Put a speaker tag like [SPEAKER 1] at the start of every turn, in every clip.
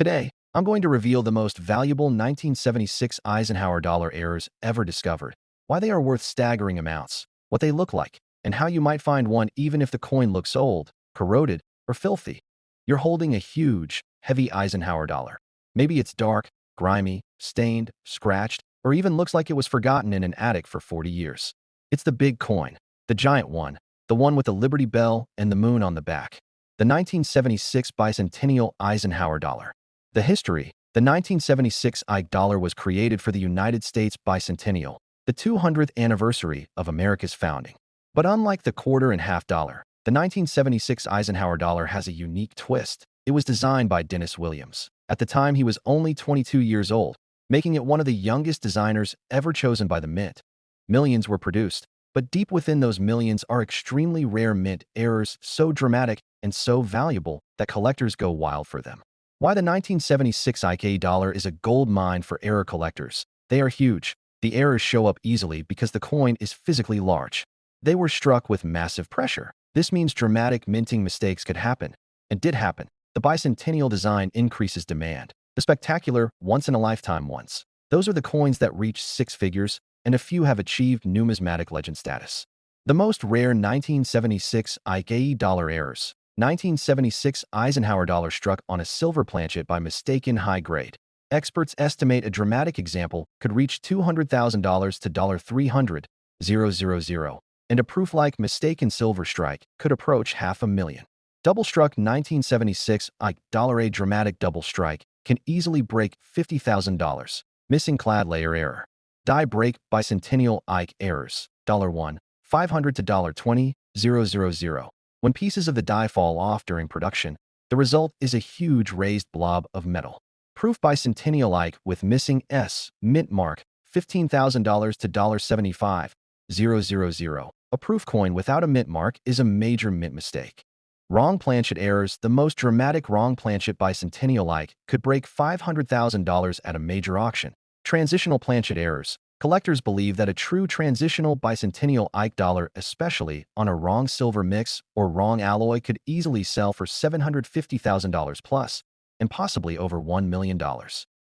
[SPEAKER 1] Today, I'm going to reveal the most valuable 1976 Eisenhower dollar errors ever discovered, why they are worth staggering amounts, what they look like, and how you might find one even if the coin looks old, corroded, or filthy. You're holding a huge, heavy Eisenhower dollar. Maybe it's dark, grimy, stained, scratched, or even looks like it was forgotten in an attic for 40 years. It's the big coin, the giant one, the one with the Liberty Bell and the moon on the back. The 1976 Bicentennial Eisenhower dollar. The history: the 1976 Ike dollar was created for the United States bicentennial, the 200th anniversary of America's founding. But unlike the quarter and half dollar, the 1976 Eisenhower dollar has a unique twist. It was designed by Dennis Williams. At the time, he was only 22 years old, making it one of the youngest designers ever chosen by the Mint. Millions were produced, but deep within those millions are extremely rare Mint errors, so dramatic and so valuable that collectors go wild for them. Why the 1976 Ike dollar is a gold mine for error collectors. They are huge. The errors show up easily because the coin is physically large. They were struck with massive pressure. This means dramatic minting mistakes could happen, and did happen. The bicentennial design increases demand. The spectacular, once-in-a-lifetime ones. Those are the coins that reach six figures, and a few have achieved numismatic legend status. The most rare 1976 Ike dollar errors. 1976 Eisenhower dollar struck on a silver planchet by mistake in high grade. Experts estimate a dramatic example could reach $200,000 to $300,000, and a proof-like mistaken silver strike could approach $500,000. Double-struck 1976 Ike dollar. A dramatic double strike can easily break $50,000. Missing clad layer error. Die break bicentennial Ike errors. $1, 500 to $20,000. When pieces of the die fall off during production, the result is a huge raised blob of metal. Proof bicentennial Ike with missing S, mint mark, $15,000 to $75,000. A proof coin without a mint mark is a major mint mistake. Wrong planchet errors. The most dramatic wrong planchet bicentennial Ike could break $500,000 at a major auction. Transitional planchet errors. Collectors believe that a true transitional bicentennial Ike dollar, especially on a wrong silver mix or wrong alloy, could easily sell for $750,000 plus, and possibly over $1 million.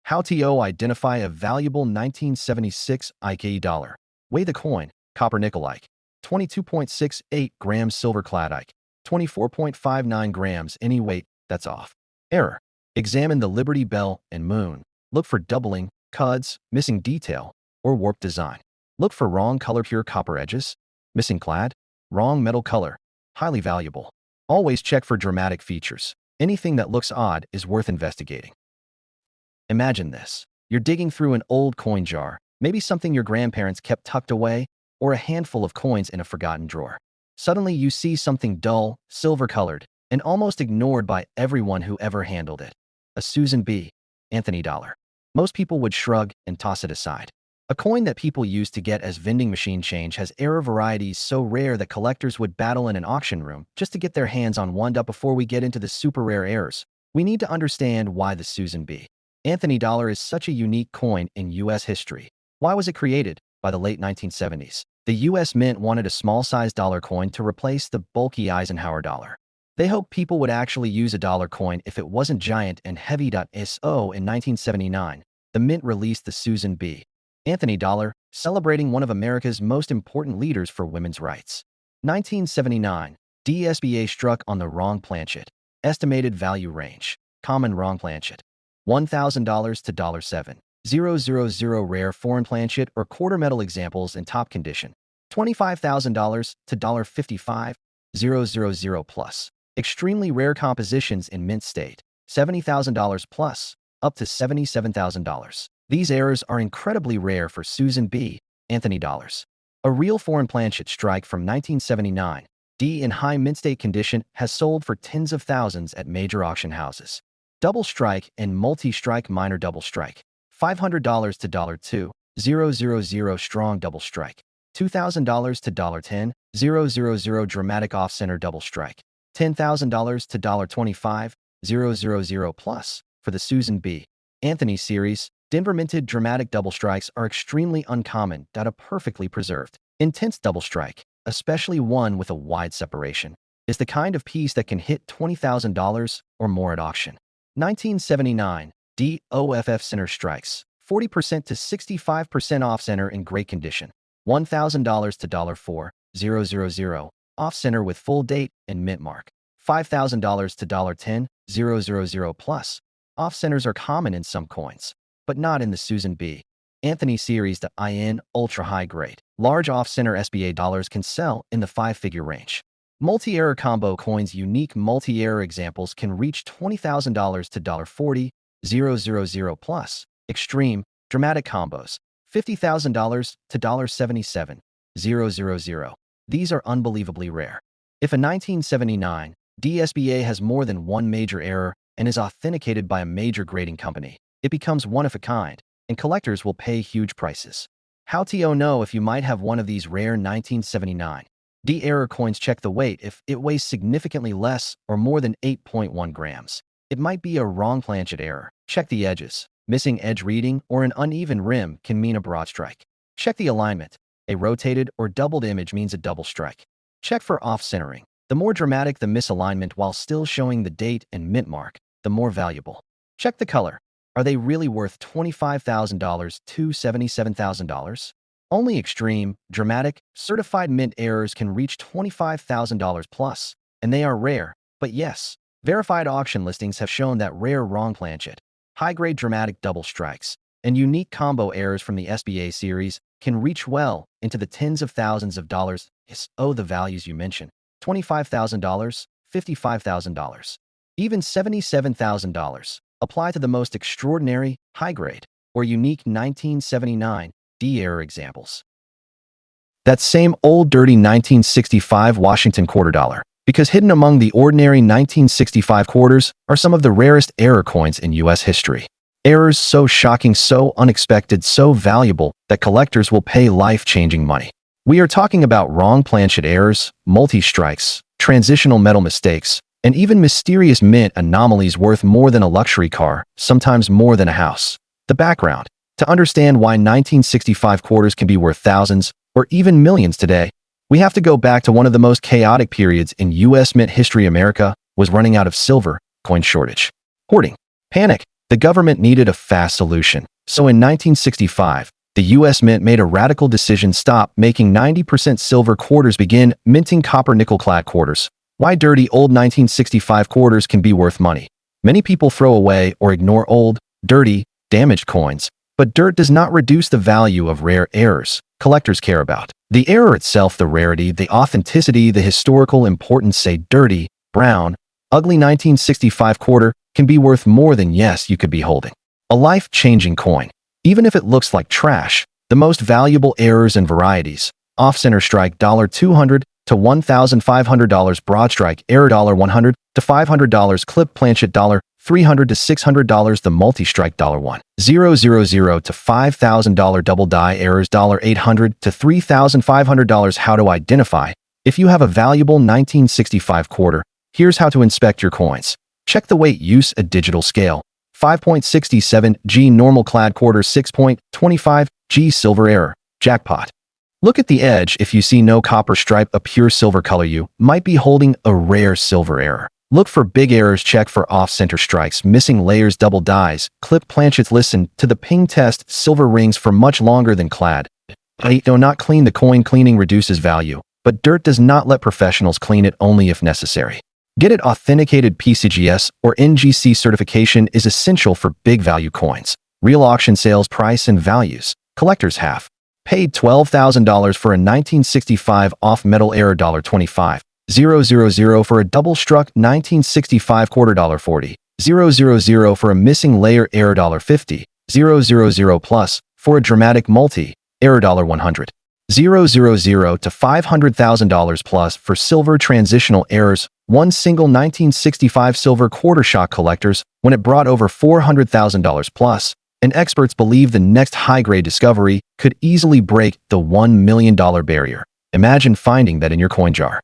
[SPEAKER 1] How to identify a valuable 1976 Ike dollar. Weigh the coin. Copper nickel Ike. 22.68 grams silver-clad Ike. 24.59 grams. Any weight that's off. Error. Examine the Liberty Bell and moon. Look for doubling, cuds, missing detail, or warped design. Look for wrong color. Pure copper edges. Missing clad. Wrong metal color. Highly valuable. Always check for dramatic features. Anything that looks odd is worth investigating. Imagine this. You're digging through an old coin jar, maybe something your grandparents kept tucked away, or a handful of coins in a forgotten drawer. Suddenly you see something dull, silver-colored, and almost ignored by everyone who ever handled it. A Susan B. Anthony dollar. Most people would shrug and toss it aside. A coin that people used to get as vending machine change has error varieties so rare that collectors would battle in an auction room just to get their hands on one. Before we get into the super rare errors, we need to understand why the Susan B. Anthony dollar is such a unique coin in U.S. history. Why was it created? By the late 1970s, the U.S. Mint wanted a small-sized dollar coin to replace the bulky Eisenhower dollar. They hoped people would actually use a dollar coin if it wasn't giant and heavy. So in 1979, the Mint released the Susan B. Anthony dollar, celebrating one of America's most important leaders for women's rights. 1979, DSBA struck on the wrong planchet. Estimated value range. Common wrong planchet. $1,000 to $7,000. Rare foreign planchet or quarter metal examples in top condition. $25,000 to $55,000 plus. Extremely rare compositions in mint state. $70,000 plus, up to $77,000. These errors are incredibly rare for Susan B. Anthony dollars. A real foreign planchet strike from 1979, D in high mint state condition, has sold for tens of thousands at major auction houses. Double strike and multi-strike minor double strike. $500 to $2,000 strong double strike. $2,000 to $10,000 dramatic off-center double strike. $10,000 to $25,000 plus. For the Susan B. Anthony series, Denver minted dramatic double strikes are extremely uncommon. A perfectly preserved, intense double strike, especially one with a wide separation, is the kind of piece that can hit $20,000 or more at auction. 1979 DOFF Center strikes. 40% to 65% off center in great condition. $1,000 to $4,000 off center with full date and mint mark. $5,000 to $10,000 plus. Off centers are common in some coins, but not in the Susan B. Anthony series. The IN ultra high grade. Large off center SBA dollars can sell in the five-figure range. Multi-error combo coins. Unique multi-error examples can reach $20,000 to $40,000 plus. Extreme, dramatic combos. $50,000 to $77,000. These are unbelievably rare. If a 1979 DSBA has more than one major error and is authenticated by a major grading company, it becomes one of a kind, and collectors will pay huge prices. How to know if you might have one of these rare 1979 D error coins? Check the weight. If it weighs significantly less or more than 8.1 grams, it might be a wrong planchet error. Check the edges. Missing edge reading or an uneven rim can mean a broad strike. Check the alignment. A rotated or doubled image means a double strike. Check for off-centering. The more dramatic the misalignment while still showing the date and mint mark, the more valuable. Check the color. Are they really worth $25,000 to $77,000? Only extreme, dramatic, certified mint errors can reach $25,000 plus, and they are rare. But yes, verified auction listings have shown that rare wrong planchet, high-grade dramatic double strikes, and unique combo errors from the SBA series can reach well into the tens of thousands of dollars. The values you mentioned: $25,000, $55,000, even $77,000 apply to the most extraordinary, high-grade, or unique 1979 D error examples. That same old dirty 1965 Washington quarter dollar, because hidden among the ordinary 1965 quarters are some of the rarest error coins in U.S. history. Errors so shocking, so unexpected, so valuable that collectors will pay life-changing money. We are talking about wrong planchet errors, multi-strikes, transitional metal mistakes, and even mysterious mint anomalies worth more than a luxury car, sometimes more than a house. The background. To understand why 1965 quarters can be worth thousands or even millions today, we have to go back to one of the most chaotic periods in U.S. mint history. America was running out of silver, coin shortage, hoarding, panic. The government needed a fast solution. So in 1965, the U.S. Mint made a radical decision: stop making 90% silver quarters, begin minting copper nickel-clad quarters. Why dirty old 1965 quarters can be worth money. Many people throw away or ignore old, dirty, damaged coins, but dirt does not reduce the value of rare errors collectors care about. The error itself, the rarity, the authenticity, the historical importance. Say dirty, brown, ugly 1965 quarter can be worth more than you could be holding. A life-changing coin. Even if it looks like trash, the most valuable errors and varieties. Off-center strike $200 to $1,500, broad strike error $100 to $500, clip planchet $300 to $600, the multi-strike $1,000 to $5,000, double die errors $800 to $3,500. How to identify if you have a valuable 1965 quarter? Here's how to inspect your coins. Check the weight. Use a digital scale. 5.67 G normal clad quarter, 6.25 G silver error. Jackpot. Look at the edge. If you see no copper stripe, a pure silver color, you might be holding a rare silver error. Look for big errors. Check for off-center strikes, missing layers, double dies, clip planchets. Listen to the ping test. Silver rings for much longer than clad. Do not clean the coin. Cleaning reduces value, but dirt does not let professionals clean it, only if necessary. Get it authenticated. PCGS or NGC certification is essential for big value coins. Real auction sales price and values. Collectors have paid $12,000 for a 1965 off-metal error $25,000 for a double-struck 1965 quarter $40,000 for a missing layer error $50,000 plus for a dramatic multi-error $100,000 to $500,000 plus for silver transitional errors. One single 1965 silver quarter shock collectors when it brought over $400,000 plus, and experts believe the next high-grade discovery could easily break the $1 million barrier. Imagine finding that in your coin jar.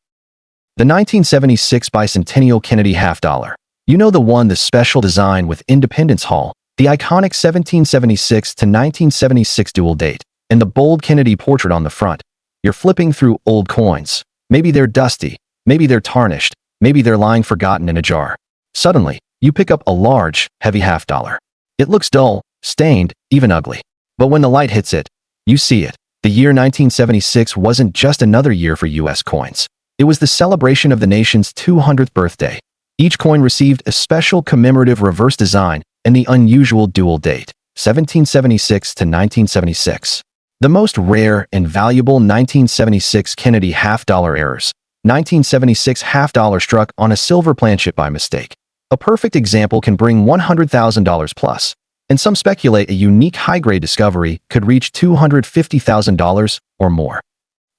[SPEAKER 1] The 1976 Bicentennial Kennedy half dollar. You know the one, the special design with Independence Hall, the iconic 1776 to 1976 dual date, and the bold Kennedy portrait on the front. You're flipping through old coins. Maybe they're dusty, maybe they're tarnished, maybe they're lying forgotten in a jar. Suddenly, You pick up a large, heavy half-dollar. It looks dull, stained, even ugly. But when the light hits it, you see it. The year 1976 wasn't just another year for U.S. coins. It was the celebration of the nation's 200th birthday. Each coin received a special commemorative reverse design and the unusual dual date, 1776 to 1976. The most rare and valuable 1976 Kennedy half-dollar errors. 1976 half-dollar struck on a silver planchet by mistake. A perfect example can bring $100,000 plus, and some speculate a unique high-grade discovery could reach $250,000 or more.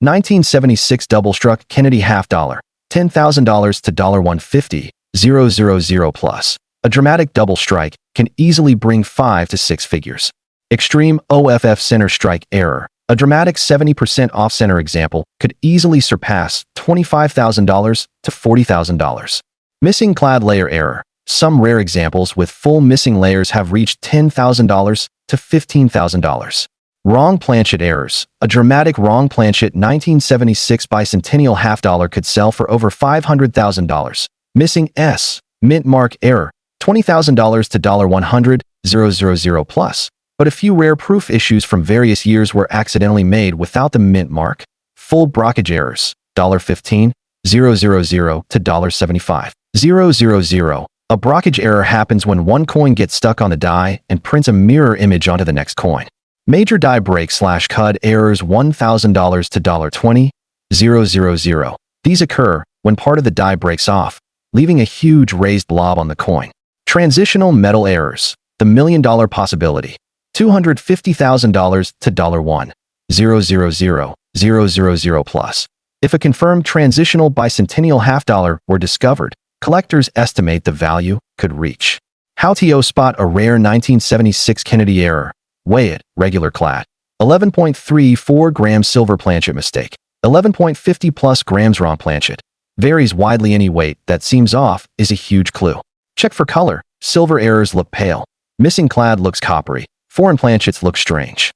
[SPEAKER 1] 1976 double-struck Kennedy half-dollar, $10,000 to $150,000 plus. A dramatic double strike can easily bring 5 to 6 figures. Extreme OFF center strike error. A dramatic 70% off-center example could easily surpass $25,000 to $40,000. Missing clad layer error. Some rare examples with full missing layers have reached $10,000 to $15,000. Wrong planchet errors. A dramatic wrong planchet 1976 bicentennial half-dollar could sell for over $500,000. Missing S. Mint mark error. $20,000 to $100,000 plus. But a few rare proof issues from various years were accidentally made without the mint mark. Full brokerage errors. $15,000 to $75,000. A brokerage error happens when one coin gets stuck on the die and prints a mirror image onto the next coin. Major die break/cud errors $1,000 to $20,000. These occur when part of the die breaks off, leaving a huge raised blob on the coin. Transitional metal errors. The million-dollar possibility. $250,000 to $1,000,000 plus. If a confirmed transitional bicentennial half-dollar were discovered, collectors estimate the value could reach. How to spot a rare 1976 Kennedy error? Weigh it, regular clad. 11.34 grams silver planchet mistake. 11.50 plus grams wrong planchet. Varies widely. Any weight that seems off is a huge clue. Check for color. Silver errors look pale. Missing clad looks coppery. Foreign planchets look strange.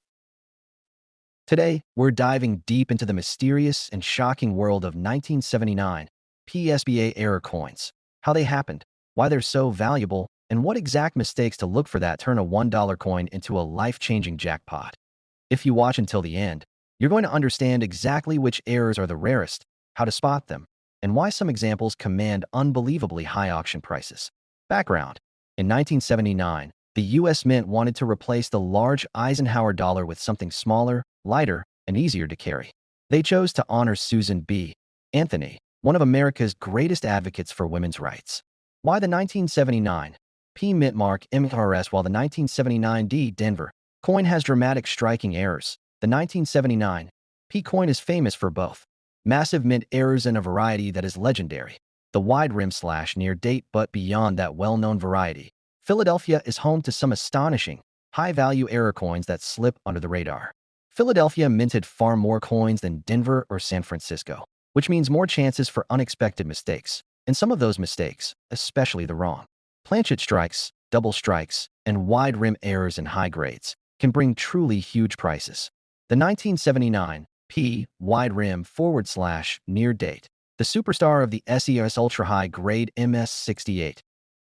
[SPEAKER 1] Today, we're diving deep into the mysterious and shocking world of 1979 PSBA error coins, how they happened, why they're so valuable, and what exact mistakes to look for that turn a $1 coin into a life-changing jackpot. If you watch until the end, you're going to understand exactly which errors are the rarest, how to spot them, and why some examples command unbelievably high auction prices. Background. In 1979, the U.S. Mint wanted to replace the large Eisenhower dollar with something smaller, lighter, and easier to carry. They chose to honor Susan B. Anthony, one of America's greatest advocates for women's rights. Why the 1979 P mint mark MRS while the 1979 D Denver coin has dramatic striking errors? The 1979 P coin is famous for both massive mint errors and a variety that is legendary, the wide rim / near date. But beyond that well-known variety, Philadelphia is home to some astonishing, high-value error coins that slip under the radar. Philadelphia minted far more coins than Denver or San Francisco, which means more chances for unexpected mistakes. And some of those mistakes, especially the wrong planchet strikes, double strikes, and wide rim errors in high grades, can bring truly huge prices. The 1979 P wide rim / near date, the superstar of the SES ultra high grade MS68,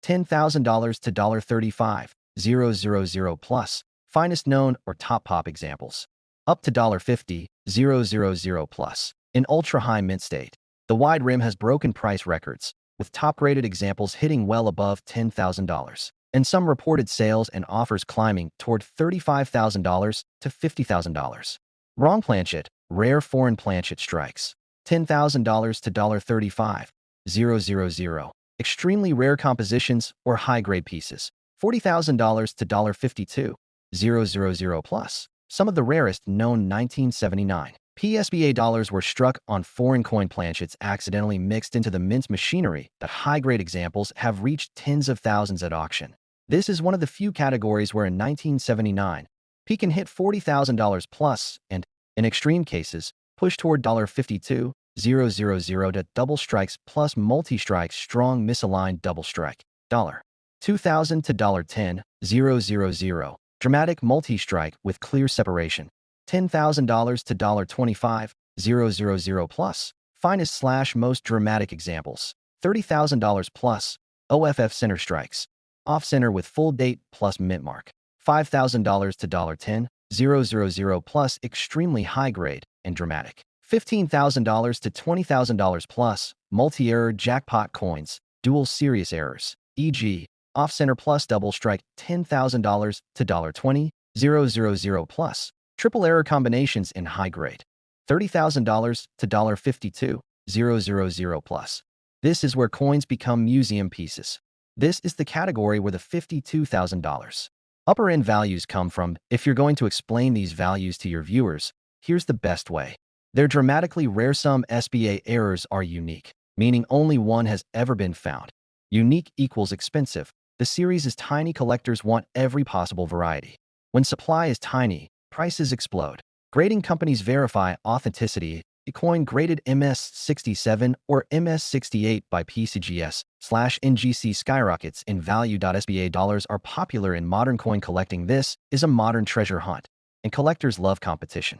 [SPEAKER 1] $10,000 to $35,000 plus, finest known or top pop examples, up to $50,000 plus. In ultra high mint state, the wide rim has broken price records, with top-rated examples hitting well above $10,000, and some reported sales and offers climbing toward $35,000 to $50,000. Wrong planchet, rare foreign planchet strikes, $10,000 to $35,000. Extremely rare compositions or high-grade pieces, $40,000 to $52,000 plus. Some of the rarest known 1979 PSBA dollars were struck on foreign coin planchets accidentally mixed into the mint machinery that high-grade examples have reached tens of thousands at auction. This is one of the few categories where in 1979, P can hit $40,000 plus and, in extreme cases, push toward $52,000 to double strikes plus multi-strikes strong misaligned double strike, $2,000 to $10,000, dramatic multi-strike with clear separation, $10,000 to $25,000 plus, finest / most dramatic examples, $30,000 plus, OFF center strikes. Off-center with full date plus mint mark. $5,000 to $10,000 plus extremely high grade and dramatic. $15,000 to $20,000 plus multi-error jackpot coins, dual serious errors, e.g., off-center plus double strike $10,000 to $20,000 plus triple error combinations in high grade. $30,000 to $52,000 plus. This is where coins become museum pieces. This is the category where the $52,000 upper end values come from. If you're going to explain these values to your viewers, here's the best way. They're dramatically rare. Some SBA errors are unique, meaning only one has ever been found. Unique equals expensive. The series is tiny. Collectors want every possible variety. When supply is tiny, prices explode. Grading companies verify authenticity. A coin graded MS67 or MS68 by PCGS/NGC skyrockets in value. SBA dollars are popular in modern coin collecting. This is a modern treasure hunt, and collectors love competition.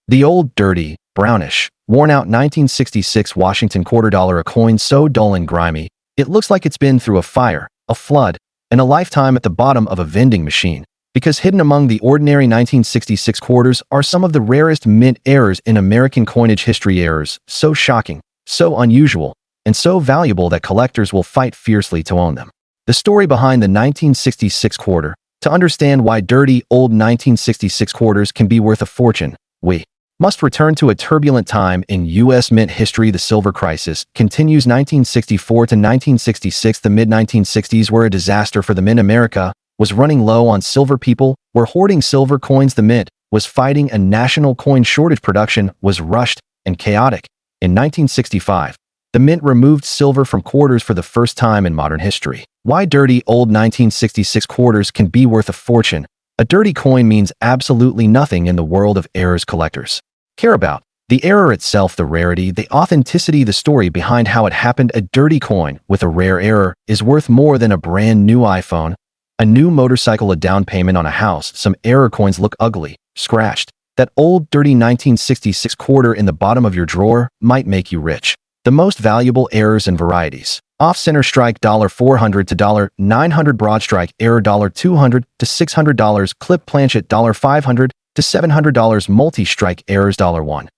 [SPEAKER 1] The old, dirty, brownish, worn-out 1966 Washington quarter dollar, a coin so dull and grimy, it looks like it's been through a fire, a flood, and a lifetime at the bottom of a vending machine. Because hidden among the ordinary 1966 quarters are some of the rarest mint errors in American coinage history. Errors so shocking, so unusual, and so valuable that collectors will fight fiercely to own them. The story behind the 1966 quarter. To understand why dirty, old 1966 quarters can be worth a fortune, we must return to a turbulent time in U.S. mint history. The silver crisis continues 1964 to 1966. The mid-1960s were a disaster for the mint. America was running low on silver. People were hoarding silver coins. The mint was fighting a national coin shortage. Production was rushed and chaotic. In 1965, the mint removed silver from quarters for the first time in modern history. Why dirty, old 1966 quarters can be worth a fortune. A dirty coin means absolutely nothing in the world of errors collectors care about. The error itself, the rarity, the authenticity, the story behind how it happened. A dirty coin with a rare error is worth more than a brand new iPhone, a new motorcycle, a down payment on a house. Some error coins look ugly, scratched. That old, dirty 1966 quarter in the bottom of your drawer might make you rich. The most valuable errors and varieties. Off-center strike $400 to $900. Broad strike error $200 to $600. Clip planchet $500 to $700. Multi-strike errors $1,000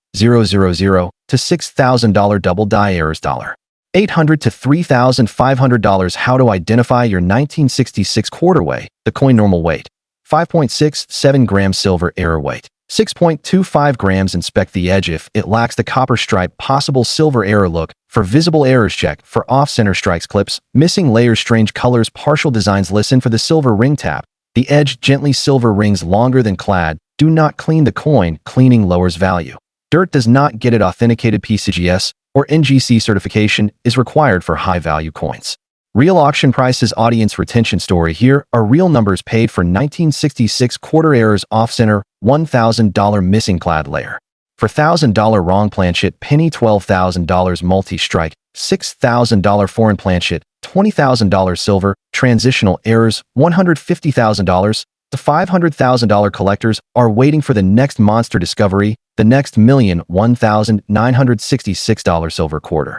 [SPEAKER 1] to $6,000. Double die errors $800 to $3,500. How to identify your 1966 quarter weight. The coin normal weight 5.67 grams. Silver error weight 6.25 grams. Inspect the edge. If it lacks the copper stripe, possible silver error. Look for visible errors. Check for off-center strikes, clips, missing layers, strange colors, partial designs. Listen for the silver ring tap. The edge gently. Silver rings longer than clad. Do not clean the coin. Cleaning lowers value. Dirt does not get it. Authenticated PCGS or NGC certification is required for high-value coins. Real auction prices. Audience retention story. Here are real numbers paid for 1966 quarter errors. Off-center $1,000 missing clad layer. For $1,000 wrong planchet penny. $12,000 multi-strike. $6,000 foreign planchet. $20,000 silver. Transitional errors $150,000. The $500,000 collectors are waiting for the next monster discovery, the next million. $1,966 silver quarter.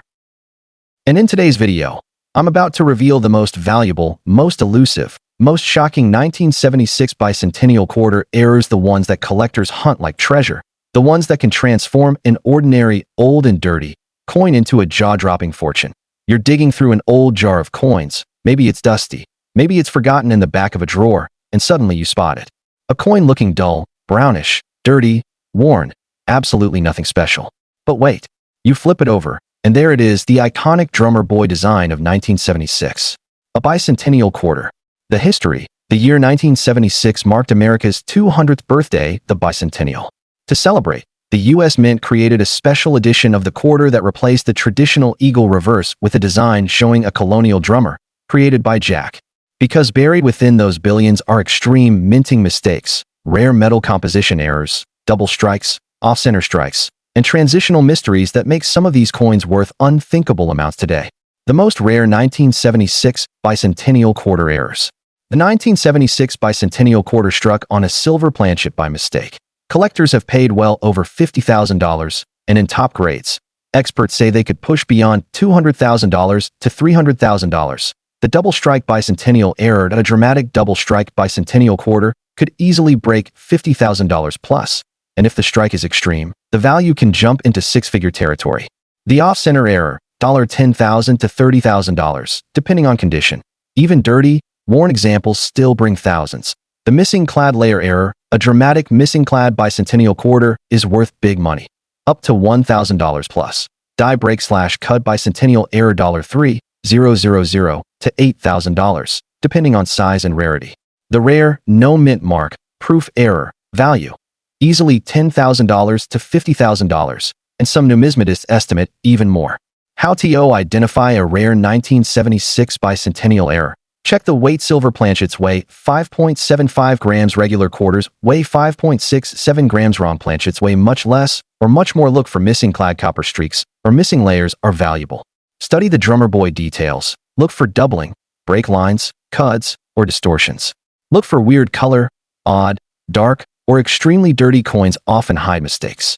[SPEAKER 1] And in today's video, I'm about to reveal the most valuable, most elusive, most shocking 1976 bicentennial quarter errors, the ones that collectors hunt like treasure, the ones that can transform an ordinary, old and dirty coin into a jaw-dropping fortune. You're digging through an old jar of coins. Maybe it's dusty, maybe it's forgotten in the back of a drawer, and suddenly you spot it. A coin looking dull, brownish, dirty, worn, absolutely nothing special. But wait, you flip it over, and there it is, the iconic drummer boy design of 1976. A bicentennial quarter. The history. The year 1976 marked America's 200th birthday, the bicentennial. To celebrate, the U.S. Mint created a special edition of the quarter that replaced the traditional eagle reverse with a design showing a colonial drummer, created by Jack. Because buried within those billions are extreme minting mistakes, rare metal composition errors, double strikes, off-center strikes, and transitional mysteries that make some of these coins worth unthinkable amounts today. The most rare 1976 bicentennial quarter errors. The 1976 bicentennial quarter struck on a silver planchet by mistake. Collectors have paid well over $50,000, and in top grades, Experts say they could push beyond $200,000 to $300,000. The double strike bicentennial error at a dramatic double strike bicentennial quarter could easily break $50,000 plus, and if the strike is extreme, the value can jump into six-figure territory. The off-center error, $10,000 to $30,000, depending on condition. Even dirty, worn examples still bring thousands. The missing clad layer error, a dramatic missing clad bicentennial quarter, is worth big money, up to $1,000 plus. Die break/cut bicentennial error $3,000 to $8,000, depending on size and rarity. The rare, no mint mark, proof error, value, easily $10,000 to $50,000, and some numismatists estimate even more. How to identify a rare 1976 bicentennial error? Check the weight. Silver planchets weigh 5.75 grams. Regular quarters weigh 5.67 grams. Wrong planchets weigh much less or much more. Look for missing clad copper streaks or missing layers are valuable. Study the drummer boy details. Look for doubling, break lines, cuts, or distortions. Look for weird color, odd, dark, or extremely dirty coins often hide mistakes.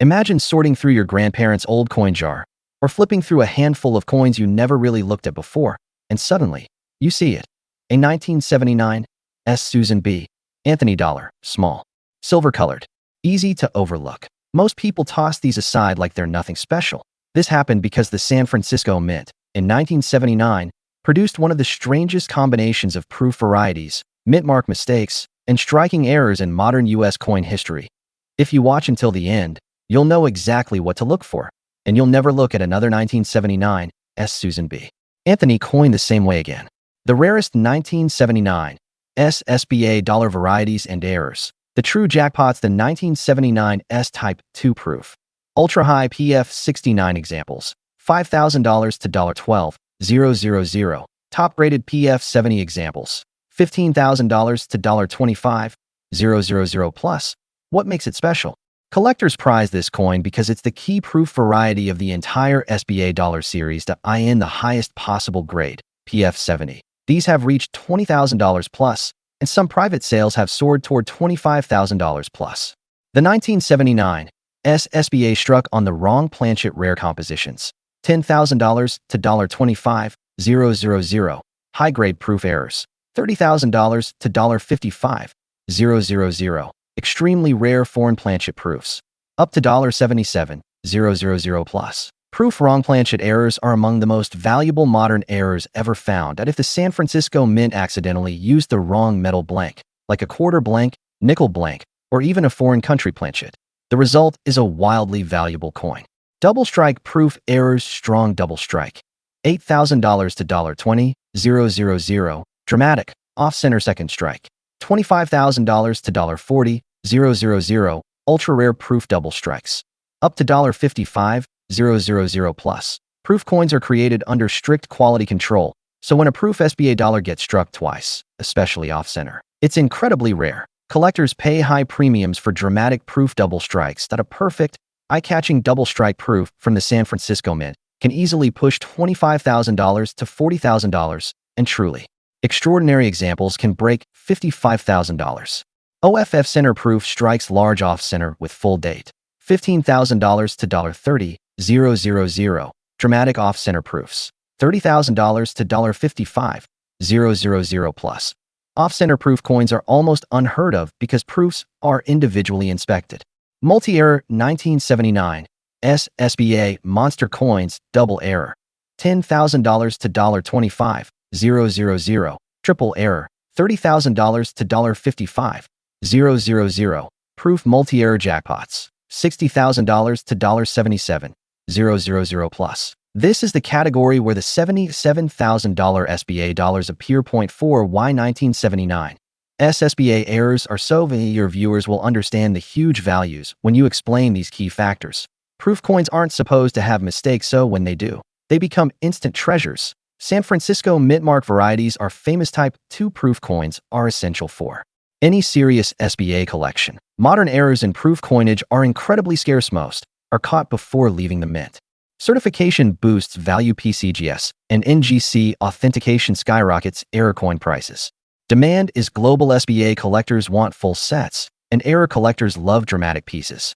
[SPEAKER 1] Imagine sorting through your grandparents' old coin jar or flipping through a handful of coins you never really looked at before, and suddenly, you see it. A 1979 S. Susan B. Anthony dollar, small, silver-colored, easy to overlook. Most people toss these aside like they're nothing special. This happened because the San Francisco Mint, in 1979, produced one of the strangest combinations of proof varieties, mint mark mistakes, and striking errors in modern U.S. coin history. If you watch until the end, you'll know exactly what to look for, and you'll never look at another 1979 S. Susan B. Anthony coin the same way again. The rarest 1979 S. SBA dollar varieties and errors. The true jackpots. The 1979 S. Type 2 proof. Ultra-high PF 69 examples. $5,000 to $12,000. Top-rated PF 70 examples. $15,000 to $25,000 plus. What makes it special? Collectors prize this coin because it's the key proof variety of the entire SBA dollar series to in the highest possible grade, PF 70. These have reached $20,000 plus, and some private sales have soared toward $25,000 plus. The 1979 SBA struck on the wrong planchet rare compositions. $10,000 to $25,000. High-grade proof errors. $30,000 to $55,000. Extremely rare foreign planchet proofs. Up to $77,000 plus. Proof wrong planchet errors are among the most valuable modern errors ever found. And if the San Francisco Mint accidentally used the wrong metal blank, like a quarter blank, nickel blank, or even a foreign country planchet, the result is a wildly valuable coin. Double strike proof errors. Strong double strike. $8,000 to $20,000. Dramatic, off-center second strike. $25,000 to $40,000. Ultra-rare proof double strikes. Up to $55,000 plus. Proof coins are created under strict quality control, so when a proof SBA dollar gets struck twice, especially off-center, it's incredibly rare. Collectors pay high premiums for dramatic proof double strikes. That a perfect, eye-catching double strike proof from the San Francisco Mint can easily push $25,000 to $40,000, and truly extraordinary examples can break $55,000. OFF center proof strikes large off-center with full date. $15,000 to $30,000. Dramatic off-center proofs. $30,000 to $55,000 plus. Off-center proof coins are almost unheard of because proofs are individually inspected. Multi-error 1979 SBA monster coins double error. $10,000 to $25,000. Triple error. $30,000 to $55,000. Proof multi-error jackpots. $60,000 to $77,000 plus. This is the category where the $77,000 SBA dollars appear. 4 Why 1979 SBA errors are so vague. Your viewers will understand the huge values when you explain these key factors. Proof coins aren't supposed to have mistakes, so when they do, they become instant treasures. San Francisco Mint mark varieties are famous. Type 2 proof coins are essential for any serious SBA collection. Modern errors in proof coinage are incredibly scarce. Most are caught before leaving the mint. Certification boosts value. PCGS and NGC authentication skyrockets error coin prices. Demand is global. SBA collectors want full sets, and error collectors love dramatic pieces.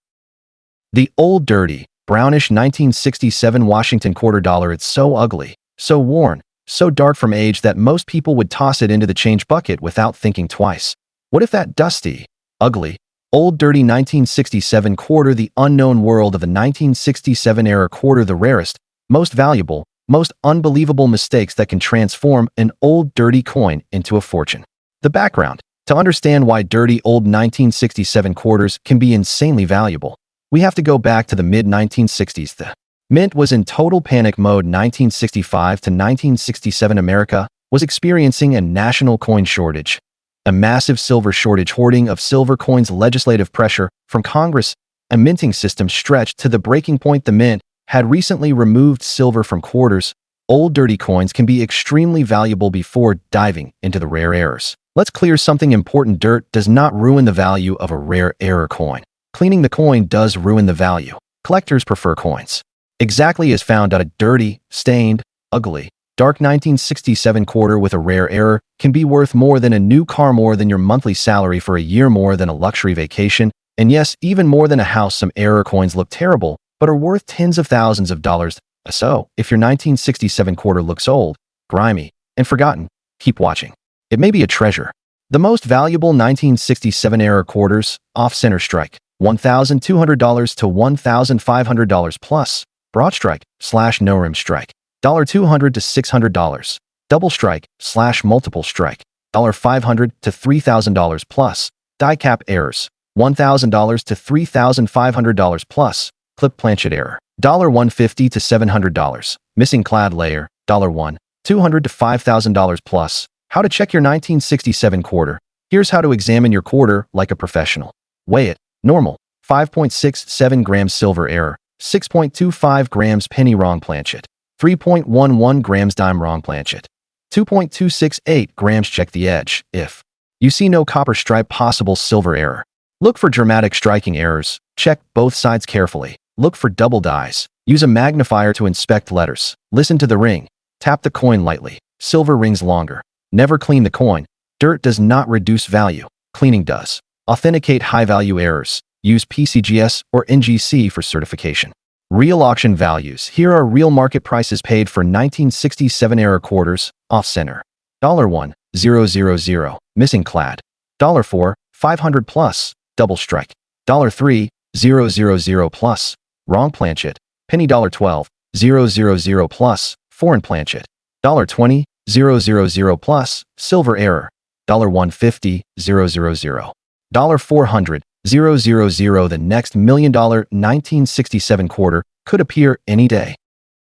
[SPEAKER 1] The old dirty, brownish 1967 Washington quarter dollar. It's so ugly, so worn, so dark from age that most people would toss it into the change bucket without thinking twice. What if that dusty, ugly, old dirty 1967 quarter, the unknown world of the 1967 era quarter, the rarest, most valuable, most unbelievable mistakes that can transform an old dirty coin into a fortune? The background. To understand why dirty old 1967 quarters can be insanely valuable, we have to go back to the mid-1960s. The mint was in total panic mode. 1965 to 1967 America was experiencing a national coin shortage. A massive silver shortage, hoarding of silver coins, legislative pressure from Congress, a minting system stretched to the breaking point. The mint had recently removed silver from quarters. Old dirty coins can be extremely valuable. Before diving into the rare errors, let's clear something important. Dirt does not ruin the value of a rare error coin. Cleaning the coin does ruin the value. Collectors prefer coins exactly as found. A dirty, stained, ugly, dark 1967 quarter with a rare error can be worth more than a new car, more than your monthly salary for a year, more than a luxury vacation, and yes, even more than a house. Some error coins look terrible, but are worth tens of thousands of dollars. So, if your 1967 quarter looks old, grimy, and forgotten, keep watching. It may be a treasure. The most valuable 1967 era quarters, off-center strike, $1,200 to $1,500 plus, broad strike / no rim strike, $200 to $600, double strike / multiple strike, $500 to $3,000 plus, die cap errors, $1,000 to $3,500 plus, clip planchet error, $150 to $700, missing clad layer, $1, $200 to $5,000 plus. How to check your 1967 quarter. Here's how to examine your quarter like a professional. Weigh it. Normal, 5.67 grams. Silver error, 6.25 grams. Penny wrong planchet, 3.11 grams. Dime wrong planchet, 2.268 grams. Check the edge. If you see no copper stripe, possible silver error. Look for dramatic striking errors. Check both sides carefully. Look for double dies. Use a magnifier to inspect letters. Listen to the ring. Tap the coin lightly. Silver rings longer. Never clean the coin. Dirt does not reduce value. Cleaning does. Authenticate high-value errors. Use PCGS or NGC for certification. Real auction values. Here are real market prices paid for 1967 era quarters, off-center. $1, 000, missing clad. $4, 500 plus, double strike. $3, 000 plus, wrong planchet. Penny. $12, 000 plus, foreign planchet. $20, 000 plus, silver error. $150, 000. $400, 000. The next $1 million 1967 quarter could appear any day.